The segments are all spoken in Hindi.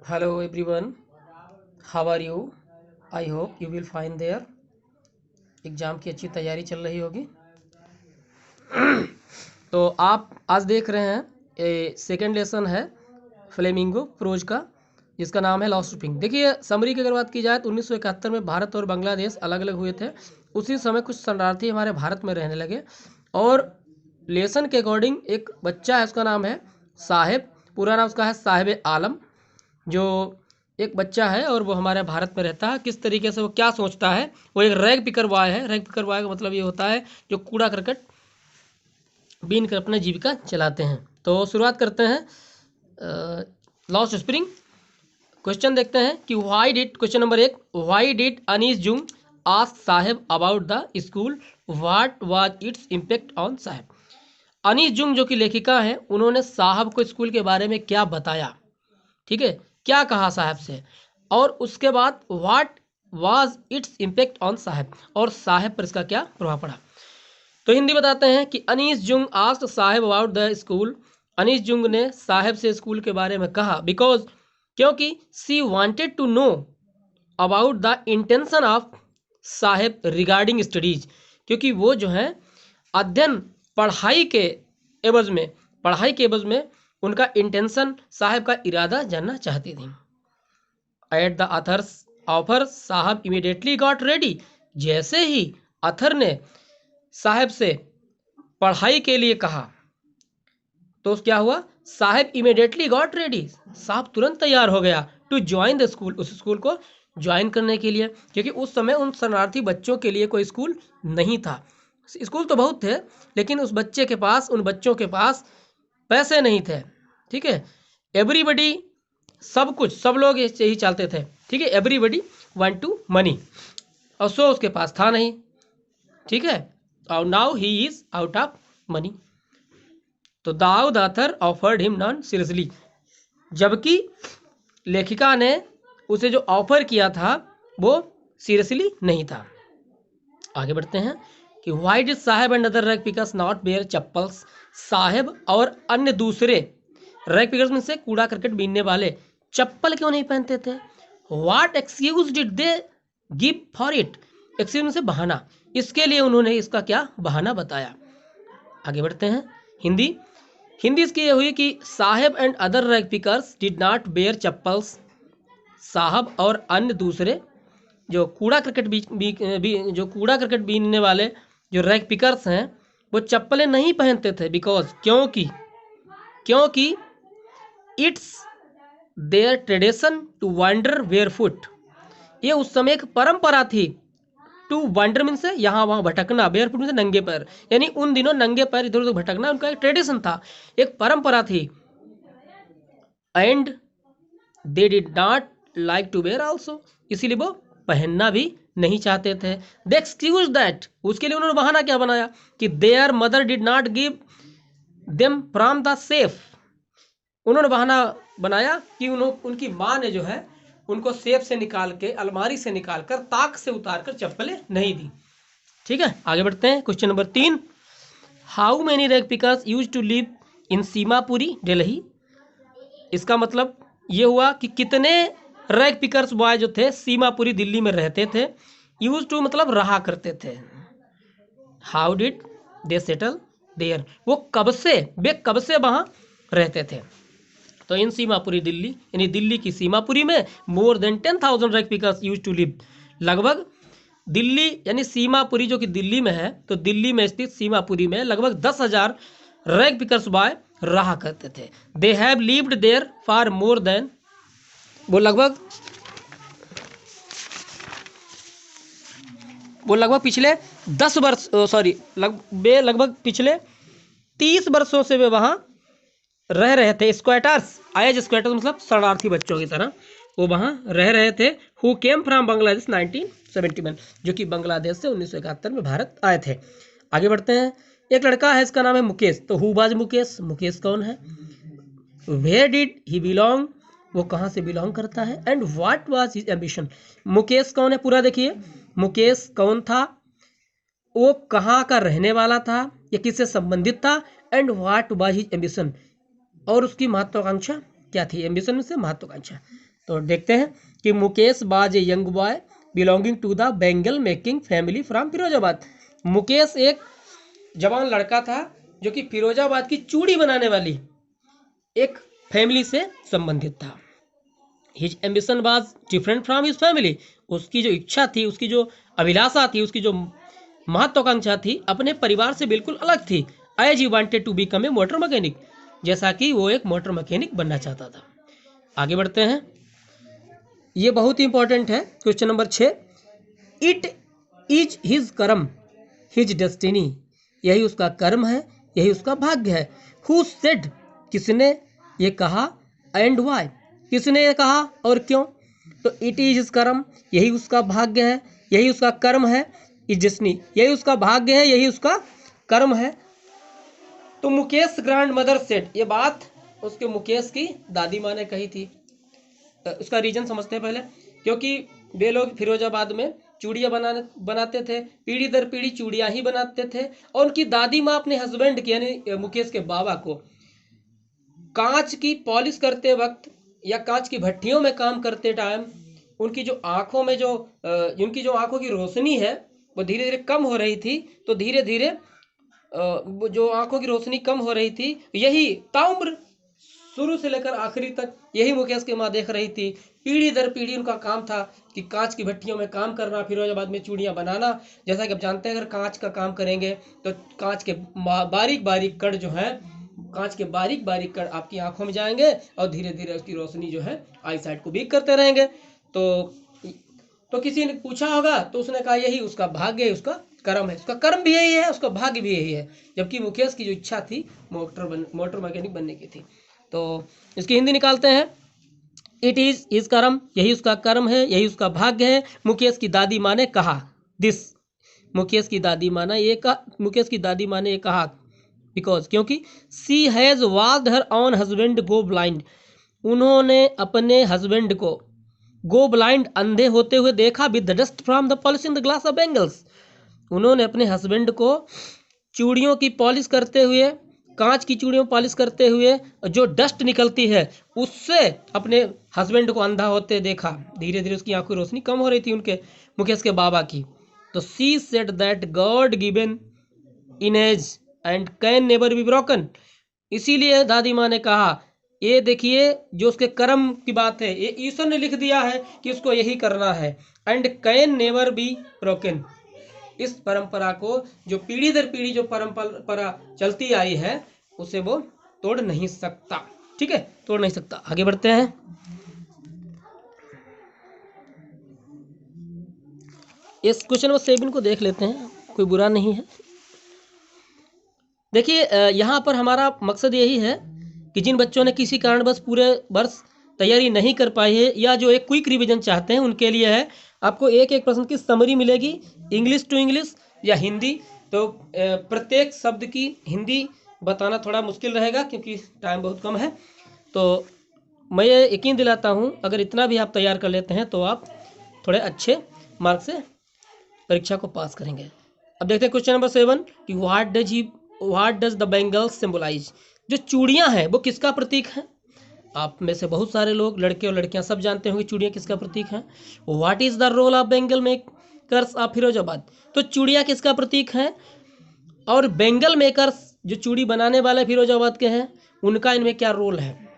Hello everyone, how are you? I hope you will find there. Exam की अच्छी तैयारी चल रही होगी। तो आप आज देख रहे हैं सेकेंड लेसन है फ्लेमिंगो प्रोज का, जिसका नाम है लॉस्ट पिंक। देखिए समरी की अगर बात की जाए तो 1971 में भारत और बांग्लादेश अलग अलग हुए थे। उसी समय कुछ शरणार्थी हमारे भारत में रहने लगे और लेसन के अकॉर्डिंग एक बच्चा है, उसका नाम है साहिब, पूरा नाम उसका है साहिब आलम, जो एक बच्चा है और वो हमारे भारत में रहता है। किस तरीके से वो क्या सोचता है, वो एक रैग पिकर बॉय है। रैग पिकर बॉय का मतलब ये होता है जो कूड़ा करकट बीन कर अपना जीविका चलाते हैं। तो शुरुआत करते हैं लॉस्ट स्प्रिंग। क्वेश्चन देखते हैं कि why did, question number 1, why did Anees Jung ask Saheb about the school, what was its impact on Saheb. Anees Jung जो कि लेखिका हैं, उन्होंने साहब को स्कूल के बारे में क्या बताया, ठीक है, क्या कहा साहब से, और उसके बाद what was its impact on साहब, और साहब पर इसका क्या प्रभाव पड़ा। तो हिंदी बताते हैं कि Anees Jung asked Saheb about the school. Anees Jung ने साहब से स्कूल के बारे में कहा बिकॉज, क्योंकि she wanted to know about the intention of साहब रिगार्डिंग स्टडीज, क्योंकि वो जो है अध्ययन पढ़ाई के एवज में उनका इंटेंशन, साहब का इरादा जानना चाहती थी। एट द अथर्स ऑफर साहब इमीडिएटली गॉट रेडी। जैसे ही अथर ने साहब से पढ़ाई के लिए कहा तो क्या हुआ, साहब इमीडिएटली गॉट रेडी, साहब तुरंत तैयार हो गया टू ज्वाइन द स्कूल, उस स्कूल को ज्वाइन करने के लिए, क्योंकि उस समय उन शरणार्थी बच्चों के लिए कोई स्कूल नहीं था। स्कूल तो बहुत थे लेकिन उस बच्चे के पास, उन बच्चों के पास पैसे नहीं थे, ठीक है। एवरीबडी, सब कुछ, सब लोग यही चाहते थे, ठीक है, एवरीबडी वांट टू मनी, और सो उसके पास था नहीं, ठीक है, और now he is out of money. तो though the author offered him non seriously, जबकि लेखिका ने उसे जो ऑफर किया था वो सीरियसली नहीं था। आगे बढ़ते हैं कि why did Saheb and other rag pickers not wear chappals. Saheb और अन्य दूसरे रैग पिकर्स में से कूड़ा करकट बीनने वाले चप्पल क्यों नहीं पहनते थे। What excuse did they give for it. Excuse में से बहाना, इसके लिए उन्होंने इसका क्या बहाना बताया। आगे बढ़ते हैं हिंदी। हिंदी इसकी ये हुई कि Saheb and other rag pickers did not wear chappals. Saheb और अन्य दूसरे जो कूड़ा करकट जो कूड़ा करकट बीनने वाले जो रैग पिकर्स हैं, वो चप्पलें नहीं पहनते थे बिकॉज, क्योंकि it's their tradition to wander barefoot. ये उस समय एक परंपरा थी। टू वंडर मीन से यहाँ वहाँ भटकना, बेयर फुट मीन से नंगे पैर, यानी उन दिनों नंगे पैर इधर उधर भटकना उनका एक ट्रेडिशन था, एक परंपरा थी। And they did not like to wear also, इसीलिए वो पहनना भी नहीं चाहते थे। दे एक्सक्यूज दैट, उसके लिए उन्होंने बहाना क्या बनाया कि there mother did not give them from the safe. उन्होंने बहाना बनाया कि उनकी माँ ने जो है उनको सेफ से निकाल के, अलमारी से निकाल कर, ताक से उतार कर चप्पलें नहीं दी, ठीक है। आगे बढ़ते हैं question number 3, how many rag pickers used to live in Seemapuri Delhi. इसका मतलब ये हुआ कि कितने रैग पिकर्स बॉय जो थे सीमापुरी दिल्ली में रहते थे। यूज टू मतलब रहा करते थे। How did they settle there, वो कब से वहाँ रहते थे। तो इन सीमापुरी दिल्ली, यानी दिल्ली की सीमापुरी में more than 10,000 rag pickers used to live. लगभग दिल्ली यानी सीमापुरी जो कि दिल्ली में है, तो दिल्ली में स्थित सीमापुरी में लगभग 10,000 रैग पिकर्स बॉय रहा करते थे। They have lived there for more than, वो लगभग पिछले 10 वर्ष, लगभग पिछले 30 वर्षों से वे वहाँ रह रहे थे। स्क्वैटर्स, एज स्क्वैटर्स मतलब शरणार्थी बच्चों की तरह वो वहाँ रह रहे थे। हु केम फ्रॉम बांग्लादेश 1971, जो कि बांग्लादेश से 1971 में भारत आए थे। आगे बढ़ते हैं। एक लड़का है, इसका नाम है मुकेश। तो हु वाज मुकेश, मुकेश कौन है। वेयर डिड ही बिलोंग, वो कहाँ से बिलोंग करता है। And what was his ambition, Mukesh कौन है पूरा देखिए। मुकेश कौन था, वो कहाँ का रहने वाला था या किससे संबंधित था। And what was his ambition, और उसकी महत्वाकांक्षा क्या थी। एम्बिशन में से महत्वाकांक्षा। तो देखते हैं कि Mukesh was a young boy belonging to the bangle making family from Firozabad. Mukesh एक जवान लड़का था जो कि फिरोजाबाद की चूड़ी बनाने वाली एक फैमिली से संबंधित था। His ambition was different from his family. उसकी जो इच्छा थी, उसकी जो अभिलाषा थी, उसकी जो महत्वाकांक्षा थी अपने परिवार से बिल्कुल अलग थी। As he wanted to become a motor mechanic, जैसा कि वो एक मोटर मैकेनिक बनना चाहता था। आगे बढ़ते हैं, ये बहुत ही इंपॉर्टेंट है। Question number 6, it is his कर्म हिज डेस्टिनी, यही उसका कर्म है, यही उसका भाग्य है। हु सेड, किसने ये कहा, एंड वाई, किसने ये कहा और क्यों। तो इट इज हिज कर्म, यही उसका भाग्य है, यही उसका कर्म है। इज डेस्टिनी, यही उसका भाग्य है, यही उसका कर्म है। तो मुकेश ग्रैंड मदर सेड, ये बात उसके मुकेश की दादी माँ ने कही थी। उसका रीजन समझते हैं पहले। क्योंकि वे लोग फिरोजाबाद में चूड़ियाँ बनाते थे, पीढ़ी दर पीढ़ी चूड़ियाँ ही बनाते थे। और उनकी दादी माँ अपने हस्बैंड की यानी मुकेश के बाबा को कांच की पॉलिश करते वक्त या कांच की भट्टियों में काम करते टाइम उनकी जो आंखों में जो उनकी जो आंखों की रोशनी है वो धीरे धीरे कम हो रही थी। तो धीरे धीरे जो आंखों की रोशनी कम हो रही थी, यही ताउम्र शुरू से लेकर आखिरी तक यही मुकेश की माँ देख रही थी। पीढ़ी दर पीढ़ी उनका काम था कि कांच की भट्टियों में काम करना, फिरोजाबाद में चूड़ियाँ बनाना। जैसा कि आप जानते हैं, अगर कांच का काम करेंगे तो कांच के बारीक बारीक कण जो है, कांच के बारीक बारीक कण आपकी आंखों में जाएंगे और धीरे धीरे उसकी रोशनी जो है आई साइड को वीक करते रहेंगे। तो किसी ने पूछा होगा तो उसने कहा यही उसका भाग्य है, उसका कर्म है। उसका कर्म भी यही है, उसका भाग्य भी यही है। जबकि मुकेश की जो इच्छा थी मोटर मैकेनिक बनने की थी। तो इसकी हिंदी निकालते हैं, इट इज हिज कर्म, यही उसका कर्म है, यही उसका भाग्य है। मुकेश की दादी माँ ने कहा दिस, मुकेश की दादी माँ ने ये कहा बिकॉज, क्योंकि she has watched her own husband go blind, उन्होंने अपने हस्बैंड को गो ब्लाइंड, अंधे होते हुए देखा, with the dust from the polish in the glass of bangles, उन्होंने अपने हस्बैंड को चूड़ियों की पॉलिश करते हुए, कांच की चूड़ियों पॉलिश करते हुए जो डस्ट निकलती है उससे अपने हस्बैंड को अंधा होते देखा। धीरे धीरे उसकी आंखों की रोशनी कम हो रही थी उनके मुकेश के बाबा की। तो she said that God given in age and can never be broken, इसीलिए दादी माँ ने कहा ये देखिए जो उसके कर्म की बात है, ये ईश्वर ने लिख दिया है कि उसको यही करना है। And can never be broken, इस परंपरा को जो पीढ़ी दर पीढ़ी जो परंपरा चलती आई है उसे वो तोड़ नहीं सकता। ठीक है, तोड़ नहीं सकता। आगे बढ़ते हैं, इस क्वेश्चन नंबर 7 को देख लेते हैं, कोई बुरा नहीं है। देखिए यहाँ पर हमारा मकसद यही है कि जिन बच्चों ने किसी कारणवश पूरे वर्ष तैयारी नहीं कर पाई है या जो एक क्विक रिवीजन चाहते हैं उनके लिए है। आपको एक एक प्रश्न की समरी मिलेगी, इंग्लिश टू इंग्लिश या हिंदी। तो प्रत्येक शब्द की हिंदी बताना थोड़ा मुश्किल रहेगा क्योंकि टाइम बहुत कम है। तो मैं ये यकीन दिलाता हूँ अगर इतना भी आप तैयार कर लेते हैं तो आप थोड़े अच्छे मार्क्स से परीक्षा को पास करेंगे। अब देखते हैं क्वेश्चन नंबर 7 कि what does the bangles symbolise, जो चूड़ियां हैं वो किसका प्रतीक है। आप में से बहुत सारे लोग, लड़के और लड़कियां सब जानते होंगे चूड़ियां किसका प्रतीक है। What is the role of bangle makers of Firozabad, तो चूड़ियां किसका प्रतीक है। और बेंगल मेकर्स जो चूड़ी बनाने वाले फिरोजाबाद के हैं उनका इनमें क्या रोल है।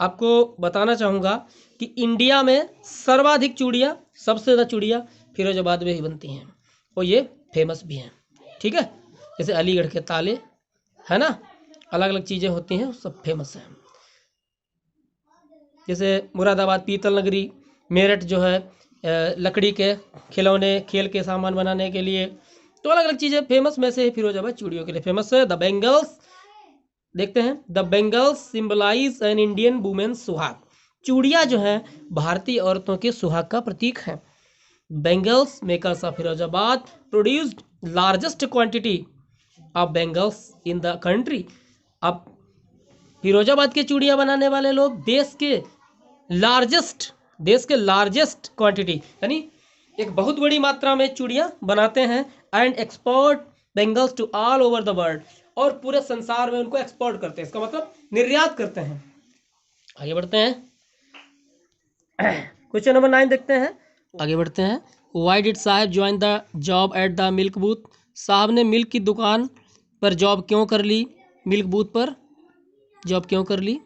आपको बताना चाहूँगा कि इंडिया में सर्वाधिक चूड़ियाँ, सबसे ज़्यादा चूड़ियाँ फिरोजाबाद में ही बनती हैं और ये फेमस भी हैं। ठीक है, जैसे अलीगढ़ के ताले है ना, अलग अलग चीज़ें होती हैं, सब फेमस हैं। जैसे मुरादाबाद पीतल नगरी, मेरठ जो है लकड़ी के खिलौने, खेल के सामान बनाने के लिए, तो अलग अलग चीज़ें फेमस में से फिरोजाबाद चूड़ियों के लिए फेमस है। द बेंगल्स, देखते हैं, the bangles symbolise an Indian women's suhag, चूड़ियाँ जो हैं भारतीय औरतों के सुहाग का प्रतीक है। Bangles makers of Firozabad produced largest quantity of bangles in the country. अब फिरोजाबाद के चूड़ियाँ बनाने वाले लोग देश के लार्जेस्ट क्वांटिटी यानी एक बहुत बड़ी मात्रा में चूड़ियाँ बनाते हैं। And export bangles to all over the world, और पूरे संसार में उनको एक्सपोर्ट करते हैं, इसका मतलब निर्यात करते हैं। आगे बढ़ते हैं, क्वेश्चन नंबर 9 देखते हैं, आगे बढ़ते हैं। वाई डिड साहब join the job at the milk booth? साहब ने मिल्क की दुकान पर जॉब क्यों कर ली? मिल्क बूथ पर जॉब क्यों कर ली?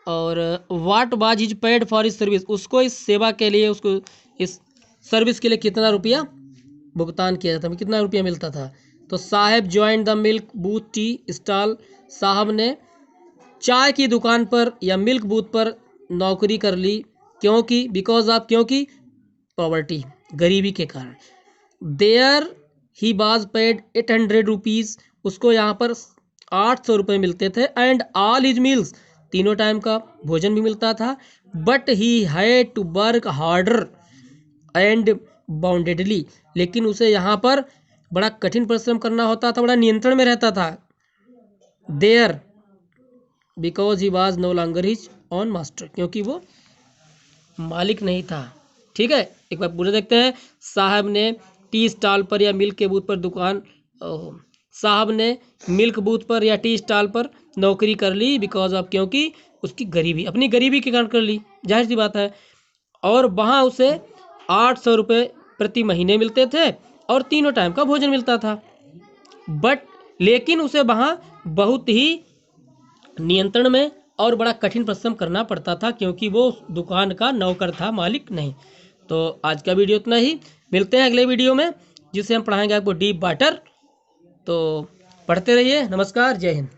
और what was his paid for इस सर्विस? उसको इस सेवा के लिए, उसको इस सर्विस के लिए कितना रुपया भुगतान किया जाता था, कितना रुपया मिलता था? तो साहब join the milk booth tea stall, साहब ने चाय की दुकान पर या मिल्क बूथ पर नौकरी कर ली। क्योंकि, बिकॉज ऑफ, क्योंकि पॉवर्टी, गरीबी के कारण। There he was paid 800 rupees, उसको यहाँ पर 800 रुपये मिलते थे। एंड ऑल हिज मील्स, तीनों टाइम का भोजन भी मिलता था। But he had to work harder and boundedly, लेकिन उसे यहाँ पर बड़ा कठिन परिश्रम करना होता था, बड़ा नियंत्रण में रहता था। There because he was no longer his own master, क्योंकि वो मालिक नहीं था। ठीक है, एक बार पूरा देखते हैं। साहब ने टी स्टॉल पर या मिल्क के बूथ पर दुकान, साहब ने मिल्क बूथ पर या टी स्टॉल पर नौकरी कर ली बिकॉज ऑफ, क्योंकि उसकी गरीबी, अपनी गरीबी के कारण कर ली, जाहिर सी बात है। और वहाँ उसे 800 रुपये प्रति महीने मिलते थे और तीनों टाइम का भोजन मिलता था। बट लेकिन उसे वहाँ बहुत ही नियंत्रण में और बड़ा कठिन परिश्रम करना पड़ता था, क्योंकि वो उस दुकान का नौकर था, मालिक नहीं। तो आज का वीडियो इतना ही, मिलते हैं अगले वीडियो में जिससे हम पढ़ाएंगे आपको डीप वाटर। तो पढ़ते रहिए, नमस्कार, जय हिंद।